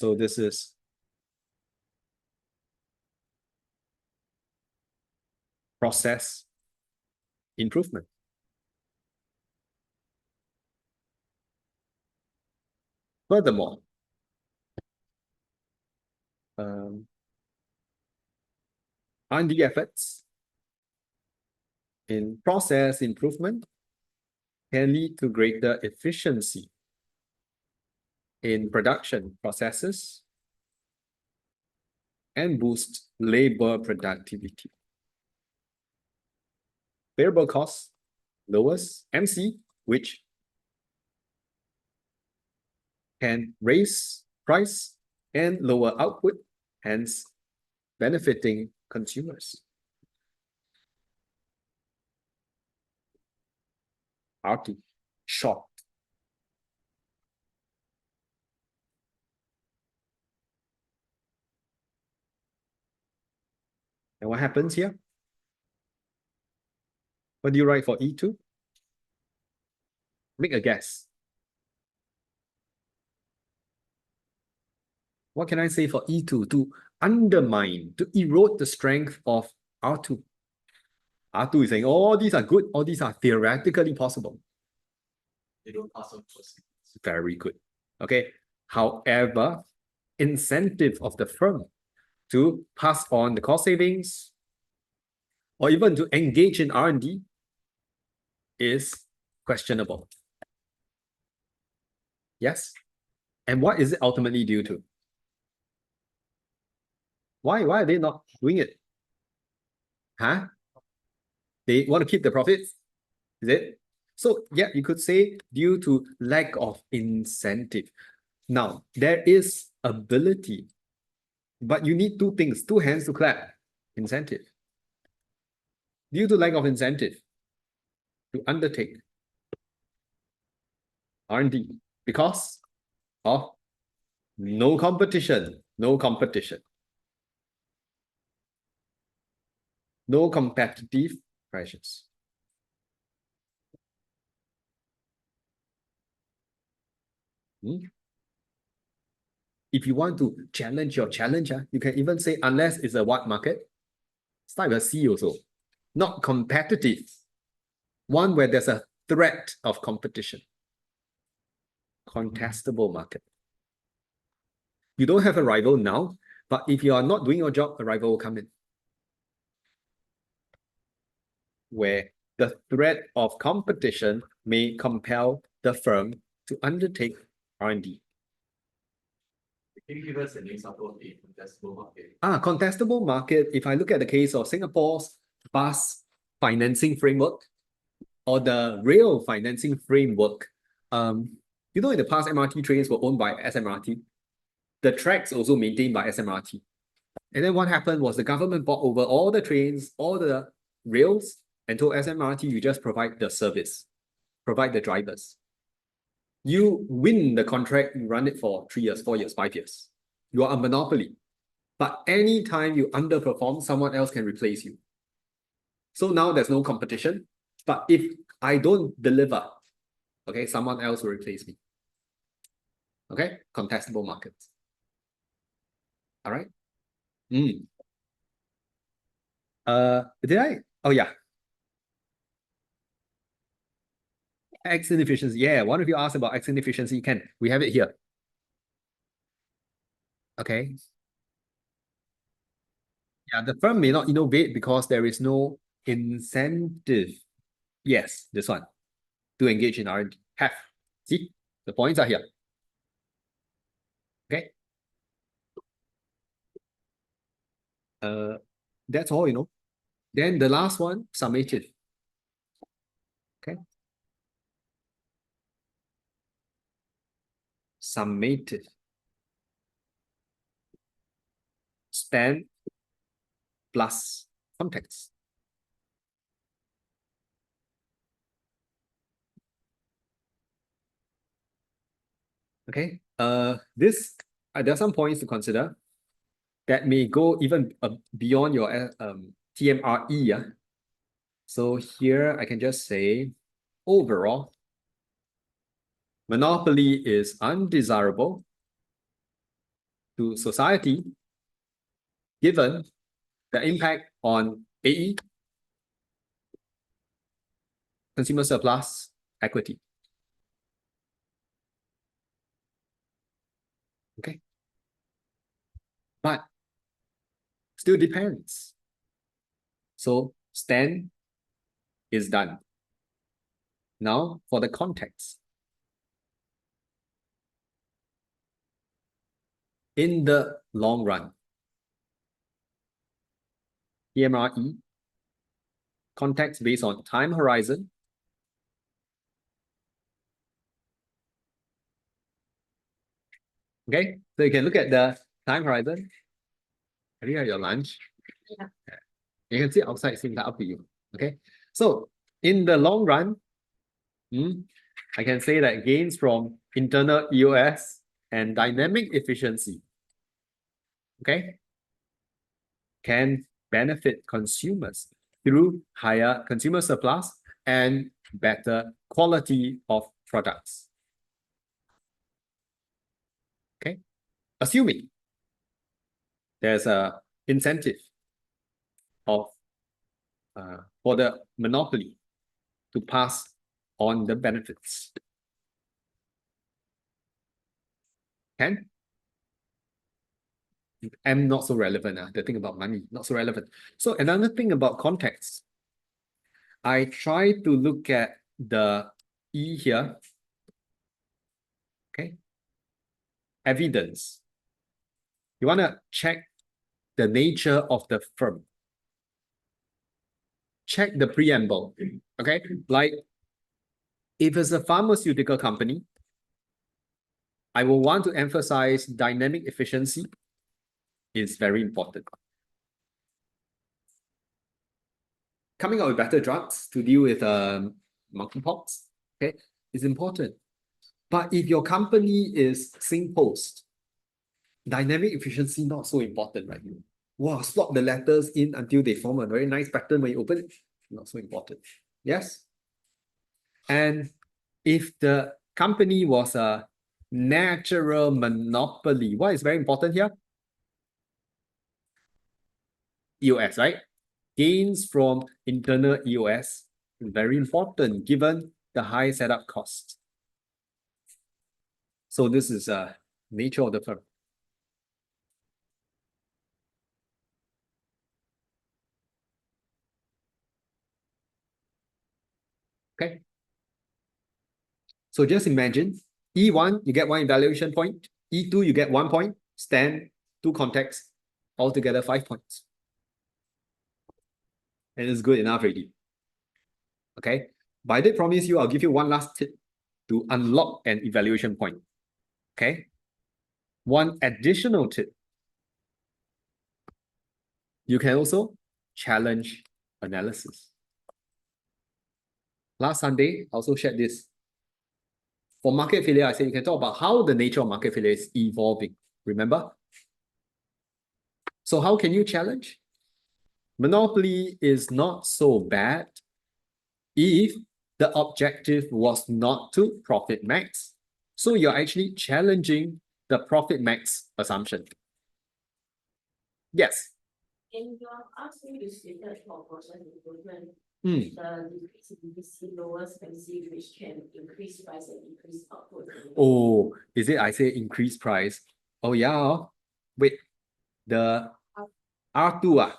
So this is process improvement. Furthermore, R&D efforts in process improvement can lead to greater efficiency in production processes and boost labor productivity. Variable cost lowers MC, which can raise price and lower output, hence benefiting consumers. RT, short. And what happens here? What do you write for E2? Make a guess. What can I say for E2? To undermine, to erode the strength of R2. R2 is saying, all these are good, all these are theoretically possible. They don't pass on first. Very good. Okay. However, incentive of the firm to pass on the cost savings or even to engage in R&D is questionable. Yes? And what is it ultimately due to? Why are they not doing it? Huh? They want to keep the profits? Is it? So yeah, you could say due to lack of incentive. Now, there is ability, but you need two things, two hands to clap. Incentive. Due to lack of incentive to undertake R&D because of no competition, no competition. No competitive pressures. If you want to challenge your challenger, you can even say, unless it's a what market? Start with a C also. Not competitive. One where there's a threat of competition. Contestable market. You don't have a rival now, but if you are not doing your job, a rival will come in. Where the threat of competition may compel the firm to undertake R&D. Can you give us an example of a contestable market? Contestable market, if I look at the case of Singapore's bus financing framework or the rail financing framework, you know, in the past, MRT trains were owned by SMRT. The tracks also maintained by SMRT. And then what happened was the government bought over all the trains, all the rails, and told SMRT, you just provide the service, provide the drivers. You win the contract, you run it for 3 years, 4 years, 5 years. You are a monopoly. But anytime you underperform, someone else can replace you. So now there's no competition. But if I don't deliver, okay, someone else will replace me. Okay, contestable markets. All right. Did I? Oh yeah. X inefficiency. Yeah, one of you asked about X inefficiency. We have it here. Okay. Yeah, the firm may not innovate because there is no incentive. Yes, this one. To engage in R&D. Have. See, the points are here. Okay. That's all, you know. Then the last one, summative. Okay. Summative. Span plus context. Okay. There are some points to consider that may go even beyond your TMRE. Yeah. So here I can just say, overall, monopoly is undesirable to society given the impact on AE, consumer surplus, equity. Okay. But still depends. So stand is done. Now for the context. In the long run, PMRE, context based on time horizon. Okay, so you can look at the time horizon. Have you had your lunch? Yeah. You can sit outside, seems like up to you. Okay, so in the long run, I can say that gains from internal EOS and dynamic efficiency, okay, can benefit consumers through higher consumer surplus and better quality of products. Okay, assuming there's a incentive of for the monopoly to pass on the benefits. Can? M not so relevant. The thing about money, not so relevant. So another thing about context, I try to look at the E here. Okay. Evidence. You want to check the nature of the firm. Check the preamble. Okay. Like if it's a pharmaceutical company, I will want to emphasize dynamic efficiency is very important. Coming out with better drugs to deal with monkeypox, okay, is important. But if your company is SingPost, dynamic efficiency not so important, right? Wow, slot the letters in until they form a very nice pattern when you open it, not so important. Yes? And if the company was a natural monopoly, what is very important here? EOS, right? Gains from internal EOS, very important given the high setup cost. So this is nature of the firm. Okay. So just imagine E1, you get 1 evaluation point. E2, you get 1 point. Stand, 2 context, altogether 5 points. And it's good enough already. Okay. But I did promise you, I'll give you one last tip to unlock an evaluation point. Okay. One additional tip. You can also challenge analysis. Last Sunday, I also shared this. For market failure, I said you can talk about how the nature of market failure is evolving. Remember? So how can you challenge? Monopoly is not so bad if the objective was not to profit max. So you're actually challenging the profit max assumption. Yes. In your asking you stated for process improvement, Mm. the decrease in DC lowers MC, which can increase price and increase output. Oh, is it I say increase price? Oh yeah. Wait, the R2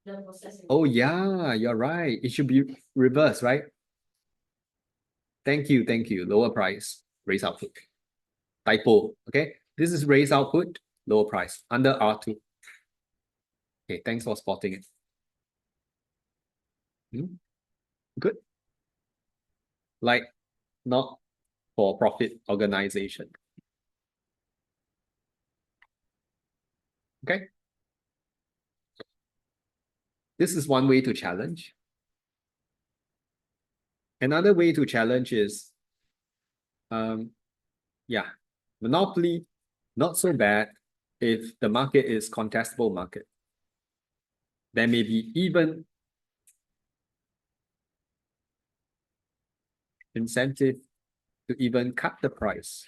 The process Oh yeah, you're right. It should be reverse, right? Thank you, thank you. Lower price, raise output. Typo, okay? This is raise output, lower price, under R2. Okay, thanks for spotting it. Good. Like, not for profit organization. Okay. This is one way to challenge. Another way to challenge is, yeah, monopoly, not so bad if the market is contestable market. There may be even incentive to even cut the price.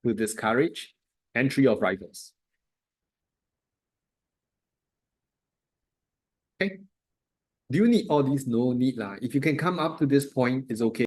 to discourage entry of rivals. Okay. Do you need all these? No need lah. If you can come up to this point, it's okay.